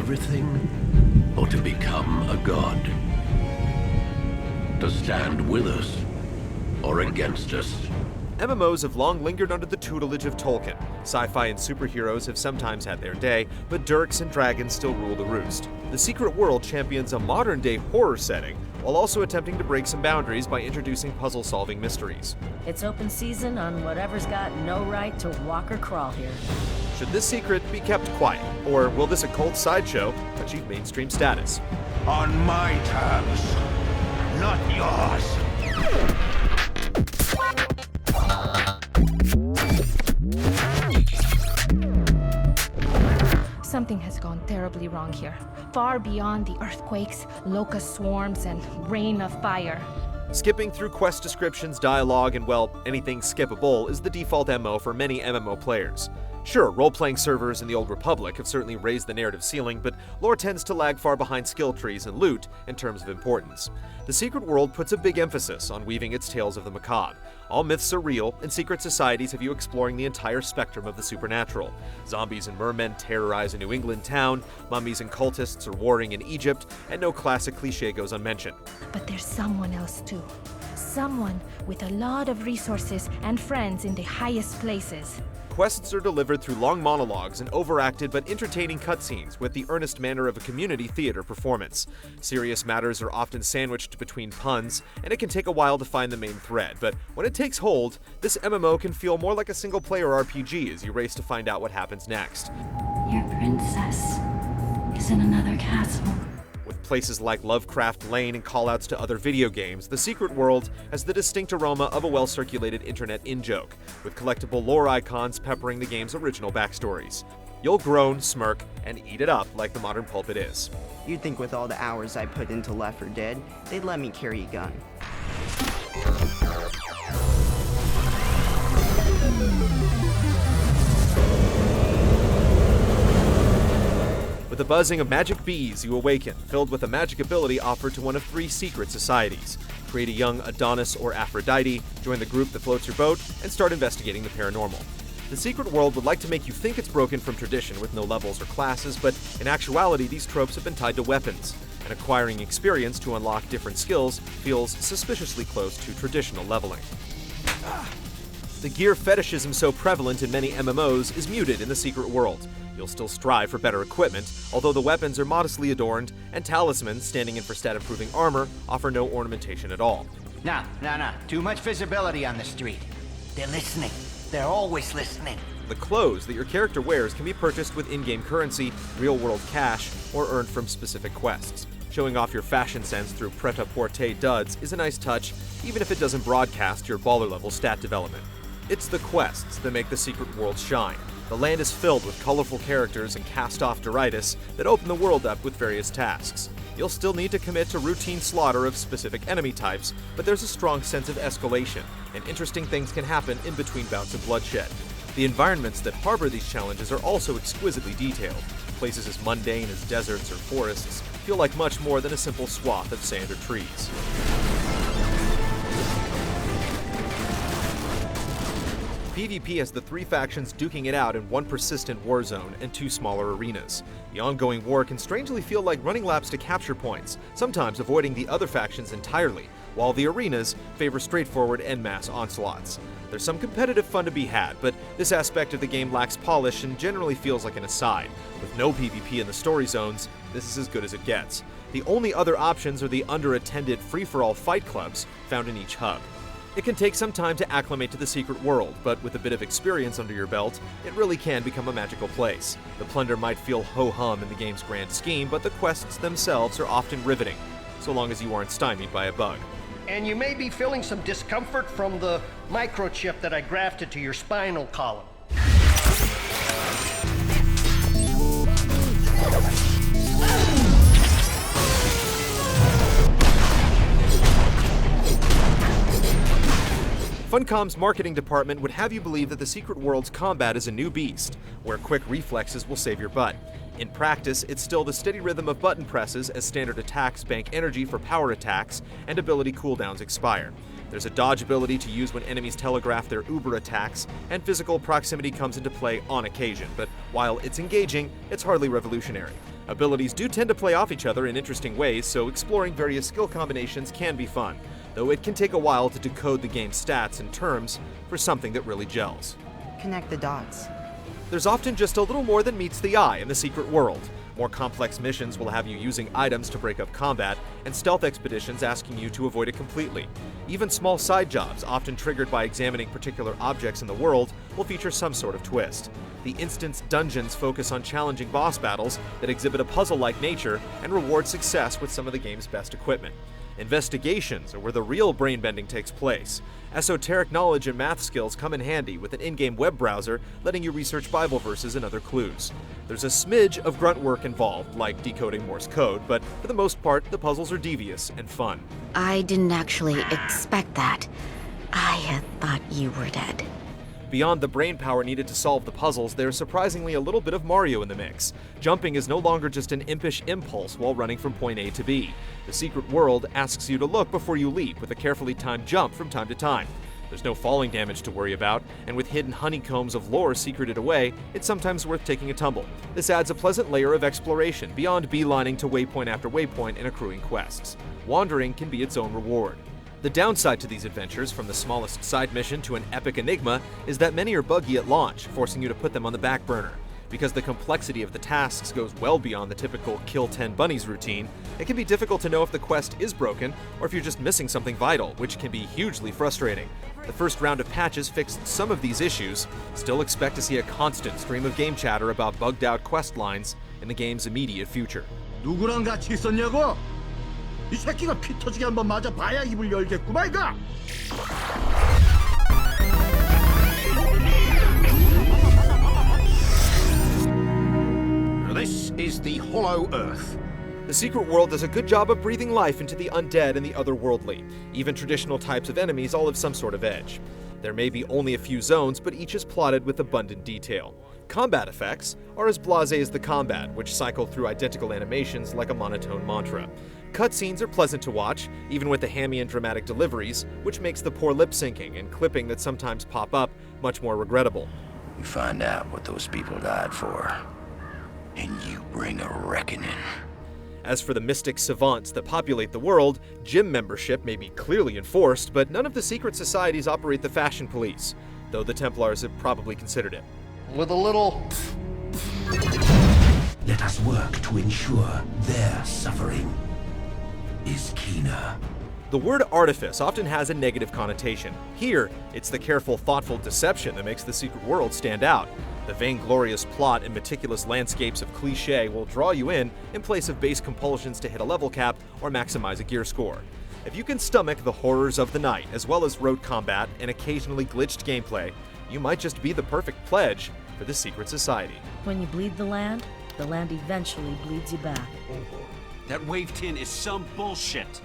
everything, or to become a god? To stand with us, or against us? MMOs have long lingered under the tutelage of Tolkien. Sci-fi and superheroes have sometimes had their day, but Dirks and dragons still rule the roost. The Secret World champions a modern-day horror setting, while also attempting to break some boundaries by introducing puzzle-solving mysteries. It's open season on whatever's got no right to walk or crawl here. Should this secret be kept quiet, or will this occult sideshow achieve mainstream status? On my terms, not yours. Something has gone terribly wrong here, far beyond the earthquakes, locust swarms, and rain of fire. Skipping through quest descriptions, dialogue, and well, anything skippable is the default MO for many MMO players. Sure, role-playing servers in the Old Republic have certainly raised the narrative ceiling, but lore tends to lag far behind skill trees and loot in terms of importance. The Secret World puts a big emphasis on weaving its tales of the macabre. All myths are real, and secret societies have you exploring the entire spectrum of the supernatural. Zombies and mermen terrorize a New England town, mummies and cultists are warring in Egypt, and no classic cliché goes unmentioned. But there's someone else too. Someone with a lot of resources and friends in the highest places. Quests are delivered through long monologues and overacted but entertaining cutscenes with the earnest manner of a community theater performance. Serious matters are often sandwiched between puns, and it can take a while to find the main thread, but when it takes hold, this MMO can feel more like a single-player RPG as you race to find out what happens next. Your princess is in another castle. With places like Lovecraft Lane and callouts to other video games, The Secret World has the distinct aroma of a well-circulated internet in-joke, with collectible lore icons peppering the game's original backstories. You'll groan, smirk, and eat it up like the modern pulp it is. You'd think with all the hours I put into Left 4 Dead, they'd let me carry a gun. With the buzzing of magic bees, you awaken, filled with a magic ability offered to one of 3 secret societies. Create a young Adonis or Aphrodite, join the group that floats your boat, and start investigating the paranormal. The Secret World would like to make you think it's broken from tradition with no levels or classes, but in actuality these tropes have been tied to weapons, and acquiring experience to unlock different skills feels suspiciously close to traditional leveling. The gear fetishism so prevalent in many MMOs is muted in the Secret World. You'll still strive for better equipment, although the weapons are modestly adorned, and talismans, standing in for stat-improving armor, offer no ornamentation at all. No. Too much visibility on the street. They're listening. They're always listening. The clothes that your character wears can be purchased with in-game currency, real-world cash, or earned from specific quests. Showing off your fashion sense through pret-a-porter duds is a nice touch, even if it doesn't broadcast your baller-level stat development. It's the quests that make the Secret World shine. The land is filled with colorful characters and cast-off detritus that open the world up with various tasks. You'll still need to commit to routine slaughter of specific enemy types, but there's a strong sense of escalation, and interesting things can happen in between bouts of bloodshed. The environments that harbor these challenges are also exquisitely detailed. Places as mundane as deserts or forests feel like much more than a simple swath of sand or trees. PvP has the 3 factions duking it out in one persistent war zone and 2 smaller arenas. The ongoing war can strangely feel like running laps to capture points, sometimes avoiding the other factions entirely, while the arenas favor straightforward en masse onslaughts. There's some competitive fun to be had, but this aspect of the game lacks polish and generally feels like an aside. With no PvP in the story zones, this is as good as it gets. The only other options are the under-attended free-for-all fight clubs found in each hub. It can take some time to acclimate to the Secret World, but with a bit of experience under your belt, it really can become a magical place. The plunder might feel ho-hum in the game's grand scheme, but the quests themselves are often riveting, so long as you aren't stymied by a bug. And you may be feeling some discomfort from the microchip that I grafted to your spinal column. Funcom's marketing department would have you believe that the Secret World's combat is a new beast, where quick reflexes will save your butt. In practice, it's still the steady rhythm of button presses as standard attacks bank energy for power attacks and ability cooldowns expire. There's a dodge ability to use when enemies telegraph their uber attacks, and physical proximity comes into play on occasion, but while it's engaging, it's hardly revolutionary. Abilities do tend to play off each other in interesting ways, so exploring various skill combinations can be fun, though it can take a while to decode the game's stats and terms for something that really gels. Connect the dots. There's often just a little more than meets the eye in the secret world. More complex missions will have you using items to break up combat, and stealth expeditions asking you to avoid it completely. Even small side jobs, often triggered by examining particular objects in the world, will feature some sort of twist. The instance dungeons focus on challenging boss battles that exhibit a puzzle-like nature and reward success with some of the game's best equipment. Investigations are where the real brain-bending takes place. Esoteric knowledge and math skills come in handy with an in-game web browser letting you research Bible verses and other clues. There's a smidge of grunt work involved, like decoding Morse code, but for the most part, the puzzles are devious and fun. I didn't actually expect that. I had thought you were dead. Beyond the brain power needed to solve the puzzles, there's surprisingly a little bit of Mario in the mix. Jumping is no longer just an impish impulse while running from point A to B. The secret world asks you to look before you leap with a carefully timed jump from time to time. There's no falling damage to worry about, and with hidden honeycombs of lore secreted away, it's sometimes worth taking a tumble. This adds a pleasant layer of exploration beyond beelining to waypoint after waypoint and accruing quests. Wandering can be its own reward. The downside to these adventures, from the smallest side mission to an epic enigma, is that many are buggy at launch, forcing you to put them on the back burner. Because the complexity of the tasks goes well beyond the typical kill 10 bunnies routine, it can be difficult to know if the quest is broken or if you're just missing something vital, which can be hugely frustrating. The first round of patches fixed some of these issues. Still expect to see a constant stream of game chatter about bugged out quest lines in the game's immediate future. 누구랑 같이 있었냐고? 이 새끼가 피 터지게 한번 맞아 봐야 입을 열겠구만 이거. This is the Hollow Earth. The secret world does a good job of breathing life into the undead and the otherworldly. Even traditional types of enemies all have some sort of edge. There may be only a few zones, but each is plotted with abundant detail. Combat effects are as blasé as the combat, which cycle through identical animations like a monotone mantra. Cutscenes are pleasant to watch, even with the hammy and dramatic deliveries, which makes the poor lip syncing and clipping that sometimes pop up much more regrettable. You find out what those people died for, and you bring a reckoning. As for the mystic savants that populate the world, gym membership may be clearly enforced, but none of the secret societies operate the fashion police, though the Templars have probably considered it. With a little... Let us work to ensure their suffering is keener. The word artifice often has a negative connotation. Here, it's the careful, thoughtful deception that makes the secret world stand out. The vainglorious plot and meticulous landscapes of cliché will draw you in place of base compulsions to hit a level cap or maximize a gear score. If you can stomach the horrors of the night, as well as rote combat and occasionally glitched gameplay, you might just be the perfect pledge for the secret society. When you bleed the land eventually bleeds you back. That wave tin is some bullshit.